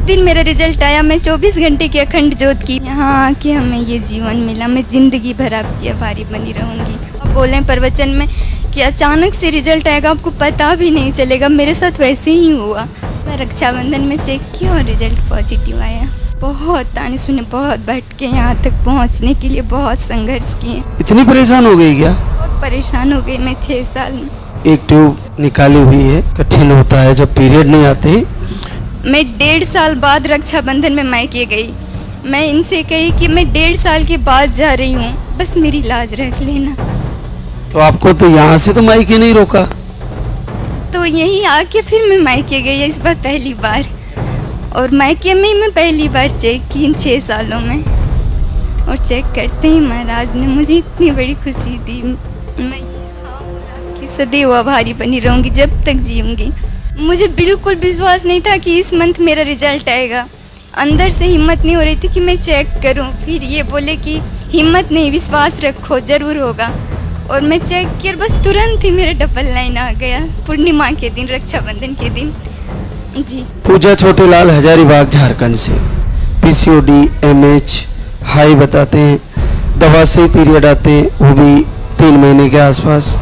दिन मेरा रिजल्ट आया, मैं 24 घंटे की अखंड ज्योत की यहाँ आके हमें ये जीवन मिला। मैं जिंदगी भर आपकी आभारी बनी रहूंगी। आप बोले प्रवचन में कि अचानक से रिजल्ट आएगा, आपको पता भी नहीं चलेगा। मेरे साथ वैसे ही हुआ। मैं रक्षाबंधन में चेक किया और रिजल्ट पॉजिटिव आया। बहुत ताने सुने, बहुत भटके, यहाँ तक पहुँचने के लिए बहुत संघर्ष किए। इतनी परेशान हो गई क्या? बहुत परेशान हो गई मैं 6 साल में। एक ट्यूब निकाली हुई है, कठिन होता है जब पीरियड नहीं आते। मैं 1.5 साल बाद रक्षाबंधन में मायके गई। मैं इनसे कही कि मैं 1.5 साल के बाद जा रही हूँ, बस मेरी लाज रख लेना। तो आपको तो यहाँ से तो मायके नहीं रोका? तो यहीं आके फिर मैं मायके गई इस बार पहली बार। और मायके में मैं पहली बार चेक की इन 6 सालों में। और चेक करते ही महाराज ने मुझे इतनी बड़ी खुशी दी। मैं आपकी सदैव आभारी बनी रहूँगी जब तक जीऊँगी। मुझे बिल्कुल विश्वास नहीं था कि इस मंथ मेरा रिजल्ट आएगा। अंदर से हिम्मत नहीं हो रही थी कि मैं चेक करूं। फिर ये बोले कि हिम्मत नहीं, विश्वास रखो, ज़रूर होगा। और मैं चेक किया, बस तुरंत ही मेरा डबल लाइन आ गया पूर्णिमा के दिन, रक्षाबंधन के दिन। जी। पूजा छोटेलाल, हजारीबाग, झारखंड से। पीसीओडी, एमएच हाई बताते हैं, दवा से पीरियड आते हैं, वो भी 3 महीने के आसपास,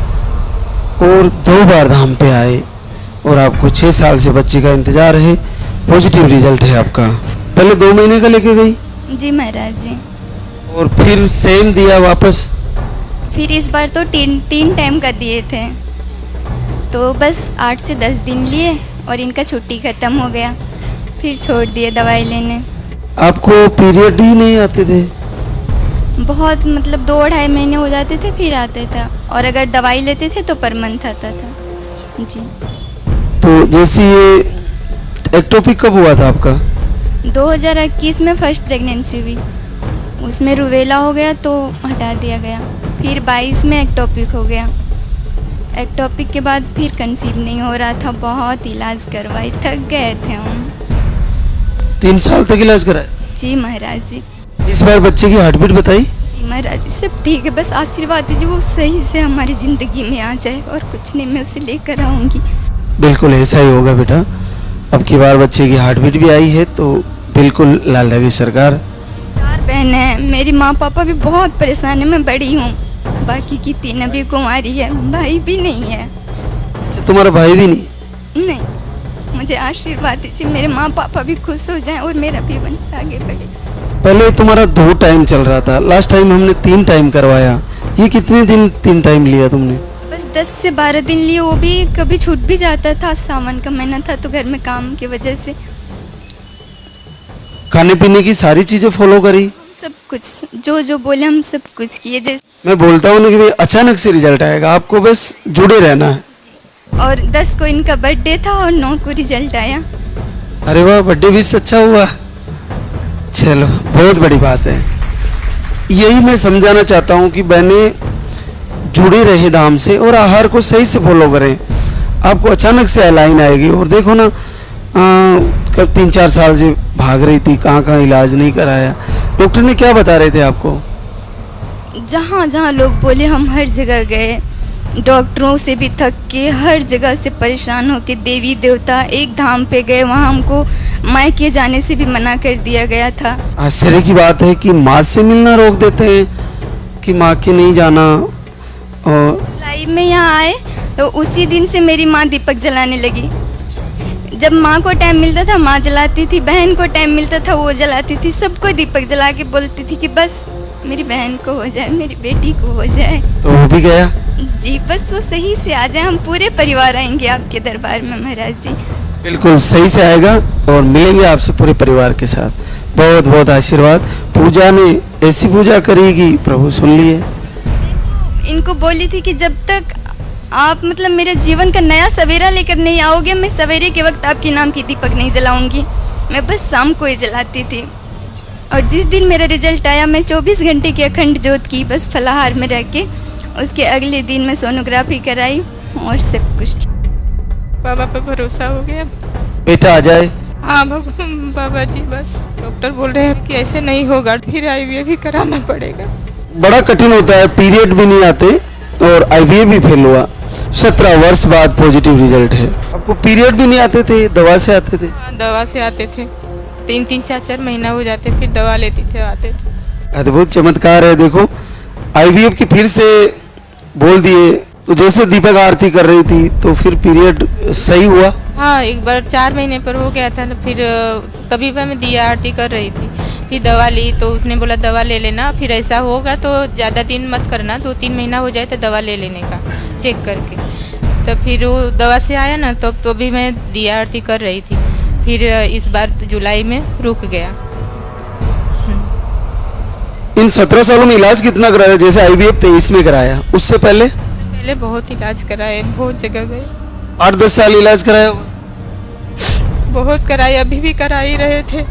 और 2 बार धाम पे आए। और आपको 6 साल से बच्चे का इंतजार है। पॉजिटिव रिजल्ट है आपका। पहले 2 महीने का लेके गई? जी महाराज जी। और फिर सेम दिया वापस? फिर इस बार तो 3 टाइम का दिए थे, तो बस 8 से 10 दिन लिए और इनका छुट्टी ख़त्म हो गया, फिर छोड़ दिए दवाई लेने। आपको पीरियड ही नहीं आते थे? बहुत मतलब 2-2.5 महीने हो जाते थे फिर आते था, और अगर दवाई लेते थे तो पर मंथ आता था। जी। तो जैसे ये एक्टोपिक कब हुआ था आपका? 2021 में फर्स्ट प्रेगनेंसी हुई, उसमें रुवेला हो गया तो हटा दिया गया। फिर 22 में एक्टोपिक हो गया। एक्टोपिक के बाद फिर कंसीव नहीं हो रहा था, बहुत इलाज करवाई, थक गए थे हम। 3 साल तक इलाज कराया? जी महाराज जी। इस बार बच्चे की हार्ट बीट बताई? जी महाराज जी, सब ठीक है, बस आशीर्वाद दीजिए वो सही से हमारी ज़िंदगी में आ जाए, और कुछ नहीं, मैं उसे लेकर आऊँगी। बिल्कुल ऐसा ही होगा बेटा। अब की बार बच्चे की हार्ट बीट भी आई है तो बिल्कुल लाल लगी सरकार। 4 बहनें हैं, मेरी माँ पापा भी बहुत परेशान है, मैं बड़ी हूँ, बाकी की 3 अभी कुंवारी है, भाई भी नहीं है। अच्छा, तुम्हारा भाई भी नहीं? नहीं, मुझे आशीर्वाद दीजिए, मेरे माँ पापा भी खुश हो जाएं और मेरा भी वंश आगे बढ़े। पहले तुम्हारा 2 टाइम चल रहा था, लास्ट टाइम हमने 3 टाइम करवाया। ये कितने दिन 3 टाइम लिया तुमने? बस 10 से 12 दिन लिए, वो भी कभी छूट भी जाता था। सावन का महीना था तो घर में काम की वजह से। खाने पीने की सारी चीजें फॉलो करी? सब कुछ जो जो बोले हम सब कुछ किए। जैसे मैं बोलता हूँ ना कि भाई अचानक से रिजल्ट आएगा, आपको बस जुड़े रहना है। और 10 को इनका बर्थडे था और 9 को रिजल्ट आया। अरे वाह, बर्थडे भी अच्छा हुआ। चलो, बहुत बड़ी बात है। यही मैं समझाना चाहता हूँ कि बहनें जुड़े रहे धाम से और आहार को सही से फॉलो करें। आपको अचानक से लाइन आएगी। और देखो ना, कब 3-4 साल से भाग रही थी, कहाँ इलाज नहीं कराया। डॉक्टर ने क्या बता रहे थे आपको? जहाँ जहाँ लोग बोले हम हर जगह गए, डॉक्टरों से भी थक के, हर जगह से परेशान होके, देवी देवता एक धाम पे गए, वहाँ हमको मायके जाने से भी मना कर दिया गया था। आश्चर्य की बात है कि माँ से मिलना रोक देते हैं कि माँ के नहीं जाना। और जुलाई में यहाँ आए तो उसी दिन से मेरी माँ दीपक जलाने लगी। जब माँ को टाइम मिलता था माँ जलाती थी, बहन को टाइम मिलता था वो जलाती थी, सबको दीपक जला के बोलती थी कि बस मेरी बहन को हो जाए, मेरी बेटी को हो जाए। तो वो भी गया? जी, बस वो सही से आ जाए, हम पूरे परिवार आएंगे आपके दरबार में महाराज जी। बिल्कुल सही से आएगा और मिलेंगे आपसे पूरे परिवार के साथ। बहुत बहुत आशीर्वाद। पूजा ने ऐसी पूजा करेगी, प्रभु सुन लिए। इनको बोली थी कि जब तक आप मतलब मेरे जीवन का नया सवेरा लेकर नहीं आओगे, मैं सवेरे के वक्त आपके नाम की दीपक नहीं जलाऊंगी। मैं बस शाम को ही जलाती थी। और जिस दिन मेरा रिजल्ट आया, मैं 24 घंटे की अखंड ज्योत की, बस फलाहार में रह के। उसके अगले दिन मैं सोनोग्राफी कराई और सब कुछ। बाबा पे भरोसा हो गया। बेटा आ जाए। हाँ बाबा जी, बस डॉक्टर बोल रहे हैं कि ऐसे नहीं होगा, फिर आईवीएफ भी कराना पड़ेगा। बड़ा कठिन होता है, पीरियड भी नहीं आते और आईवीएफ भी फेल हुआ। 17 वर्ष बाद पॉजिटिव रिजल्ट है। आपको पीरियड भी नहीं आते थे, दवा से आते थे? हाँ, दवा से आते थे। 3-3, 4-4 महीना हो जाते, फिर दवा लेती थे, आते थे। अद्भुत चमत्कार है। देखो आईवीएफ की फिर से बोल दिए, तो जैसे दीपक आरती कर रही थी तो फिर पीरियड सही हुआ? हाँ, एक बार 4 महीने पर हो गया था, फिर तभी मैं दिया आरती कर रही थी, फिर दवा ली तो उसने बोला दवा ले लेना, फिर ऐसा होगा तो ज़्यादा दिन मत करना, 2-3 महीना हो जाए तो दवा ले लेने का चेक करके। तो फिर वो दवा से आया ना, तो भी मैं दिया आरती कर रही थी, फिर इस बार जुलाई में रुक गया। इन 17 सालों में इलाज कितना कराया? जैसे आईवीएफ 23 में कराया, उससे पहले पहले बहुत इलाज कराए, बहुत जगह गए, 8-10 साल इलाज कराया होगा? बहुत कराए, अभी भी करा ही रहे थे।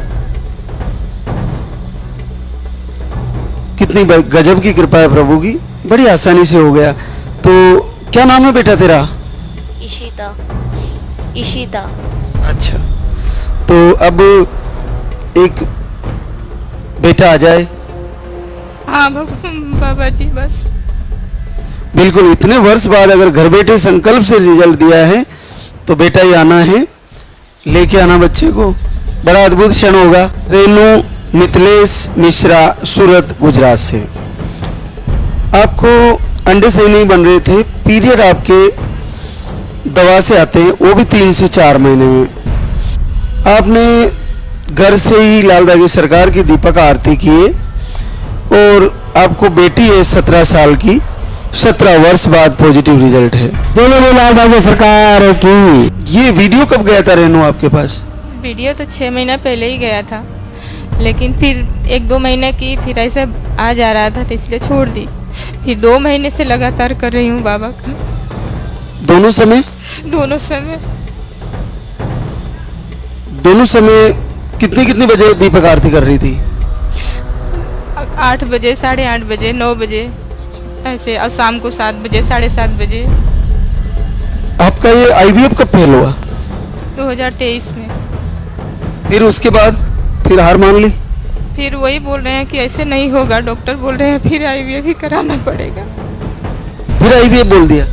कितनी गजब की कृपा है प्रभु की, बड़ी आसानी से हो गया। तो क्या नाम है बेटा तेरा? इशिता। इशिता। अच्छा, तो अब एक बेटा आ जाए। हाँ बाबा जी, बस बिल्कुल, इतने वर्ष बाद अगर घर बैठे संकल्प से रिजल्ट दिया है तो बेटा ही आना है, लेके आना बच्चे को, बड़ा अद्भुत क्षण होगा। रेनू मिथिलेश मिश्रा, सूरत, गुजरात से। आपको अंडे सही नहीं बन रहे थे, पीरियड आपके दवा से आते हैं, वो भी 3 से 4 महीने में। आपने घर से ही लाल दागी सरकार की दीपक आरती किए और आपको बेटी है 17 साल की, 17 वर्ष बाद पॉजिटिव रिजल्ट है। बोलो लाल दागी सरकार की। ये वीडियो कब गया था रेनू आपके पास? वीडियो तो 6 महीना पहले ही गया था, लेकिन फिर 1-2 महीने की फिर ऐसे आ जा रहा था तो इसलिए छोड़ दी। फिर 2 महीने से लगातार कर रही हूँ बाबा का। दोनों समय? दोनों समय। दोनों समय कितनी बजे दीपक आरती कर रही थी? 8 बजे, 8:30 बजे, 9 बजे ऐसे, और शाम को 7 बजे, 7:30 बजे। आपका ये आईवीएफ कब फेल हुआ? 2023 में। फिर उसके बाद फिर हार मान ली? फिर वही बोल रहे हैं कि ऐसे नहीं होगा, डॉक्टर बोल रहे हैं फिर आईवीएफ भी कराना पड़ेगा। फिर आईवीएफ बोल दिया?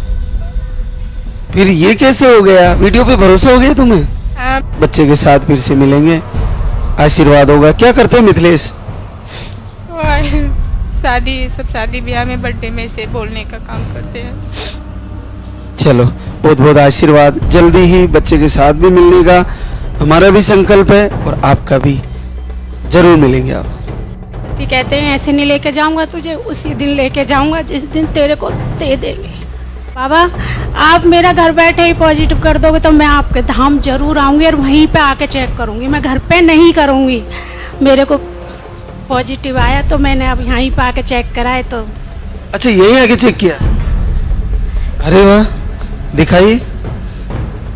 फिर ये कैसे हो गया? वीडियो पे भरोसा हो गया तुम्हें? हाँ। बच्चे के साथ फिर से मिलेंगे, आशीर्वाद होगा। क्या करते हैं मिथिलेश? शादी, सब शादी ब्याह में, बर्थडे में से बोलने का काम करते हैं। चलो, बहुत बहुत आशीर्वाद। जल्दी ही बच्चे के साथ भी मिलने का हमारा भी संकल्प है और आपका भी, जरूर मिलेंगे आप। ये कहते हैं ऐसे नहीं लेके जाऊंगा तुझे, उसी दिन लेके जाऊंगा जिस दिन तेरे को दे देंगे। बाबा, आप मेरा घर बैठे ही पॉजिटिव कर दोगे तो मैं आपके धाम जरूर आऊंगी और वहीं पे आके चेक करूंगी, मैं घर पे नहीं करूंगी। मेरे को पॉजिटिव आया तो मैंने अब यहीं पे आके चेक कराए तो। अच्छा, यहीं आके चेक किया? अरे वाह, दिखाइए।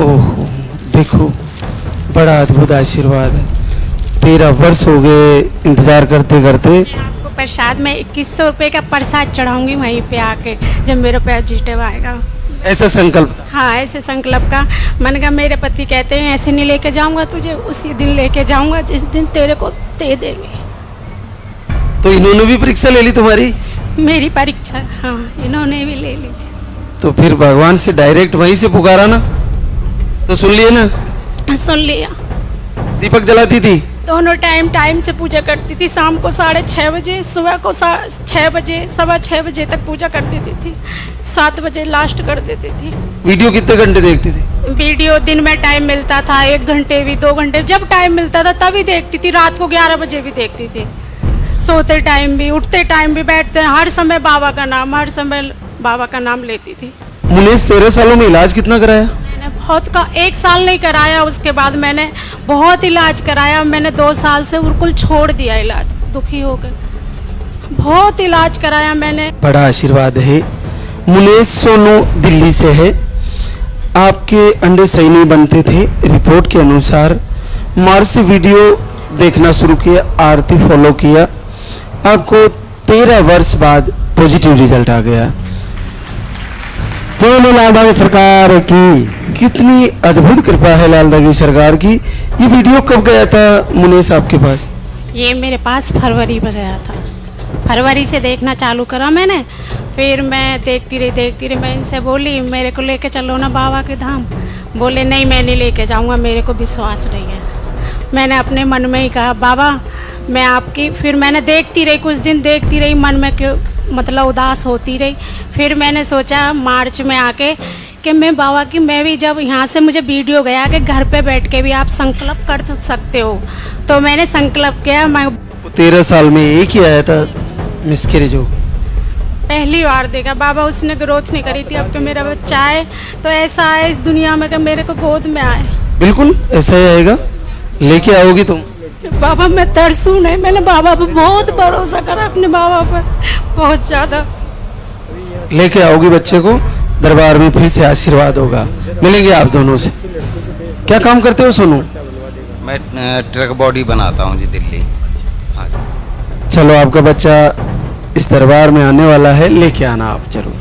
ओहो, देखो, बड़ा अद्भुत आशीर्वाद है। 13 वर्ष हो गए इंतजार करते करते। मैं आपको प्रसाद में 2100 रुपये का प्रसाद चढ़ाऊंगी वहीं पे आके, जब मेरे पॉजिटिव आएगा। ऐसा संकल्प था? हाँ, ऐसे संकल्प का। मैंने कहा मेरे पति कहते हैं ऐसे नहीं लेके जाऊंगा तुझे, उसी दिन लेके जाऊंगा जिस दिन तेरे को दे देंगे। तो इन्होंने भी परीक्षा ले ली तुम्हारी? मेरी परीक्षा, हाँ, इन्होंने भी ले ली। तो फिर भगवान से डायरेक्ट वहीं से पुकारा ना, तो सुन लिए ना? सुन लिया। दीपक जलाती थी? दोनों टाइम से पूजा करती थी। शाम को 6:30 बजे, सुबह को 6 बजे, 6:15 बजे तक पूजा कर देती थी, 7 बजे लास्ट कर देती थी। वीडियो कितने घंटे देखती थी? वीडियो दिन में टाइम मिलता था, 1 घंटे भी, 2 घंटे, जब टाइम मिलता था तभी देखती थी। रात को 11 बजे भी देखती थी, सोते टाइम भी, उठते टाइम भी, बैठते हर समय बाबा का नाम, हर समय बाबा का नाम लेती थी। मुनीष, 13 सालों में इलाज कितना कराया? मैंने बहुत का 1 साल नहीं कराया, उसके बाद मैंने बहुत इलाज कराया। मैंने 2 साल से बिल्कुल छोड़ दिया इलाज, दुखी हो गए। बहुत इलाज कराया मैंने। बड़ा आशीर्वाद है। मुनीष सोनू दिल्ली से है। आपके अंडे सही नहीं बनते थे, रिपोर्ट के अनुसार मार्च से वीडियो देखना शुरू किया, आरती फॉलो किया, आपको 13 वर्ष बाद पॉजिटिव रिजल्ट आ गया। तो लाल दागी सरकार की कितनी अद्भुत कृपा है, लाल दागी सरकार की। ये वीडियो कब गया था मुनीष आपके पास? ये मेरे पास फरवरी में गया था। फरवरी से देखना चालू करा मैंने, फिर मैं देखती रही। मैं इनसे बोली मेरे को लेके चलो ना बाबा के धाम। बोले नहीं, मैं नहीं लेके जाऊंगा, मेरे को विश्वास नहीं है। मैंने अपने मन में ही कहा बाबा मैं आपकी, फिर मैंने देखती रही, कुछ दिन देखती रही, मन में मतलब उदास होती रही। फिर मैंने सोचा मार्च में आके कि मैं बाबा की, मैं भी जब यहाँ से मुझे वीडियो गया कि घर पे बैठ के भी आप संकल्प कर सकते हो, तो मैंने संकल्प किया। मैं 13 साल में एक ही आया था मिसकैरेज हो। पहली बार देखा बाबा, उसने ग्रोथ नहीं करी थी। अब कि मेरा बच्चा है तो ऐसा आए इस दुनिया में कि मेरे को गोद में आए। बिल्कुल ऐसा ही आएगा, लेके आओगी तुम। बाबा मैं तरसू नहीं, मैंने बाबा पे बहुत भरोसा करा, अपने बाबा पर बहुत ज्यादा। लेके आओगी बच्चे को, दरबार में फिर से आशीर्वाद होगा, मिलेंगे आप दोनों से। क्या काम करते हो सोनू? मैं ट्रक बॉडी बनाता हूँ जी, दिल्ली। हाँ। चलो आपका बच्चा इस दरबार में आने वाला है, लेके आना आप जरूर।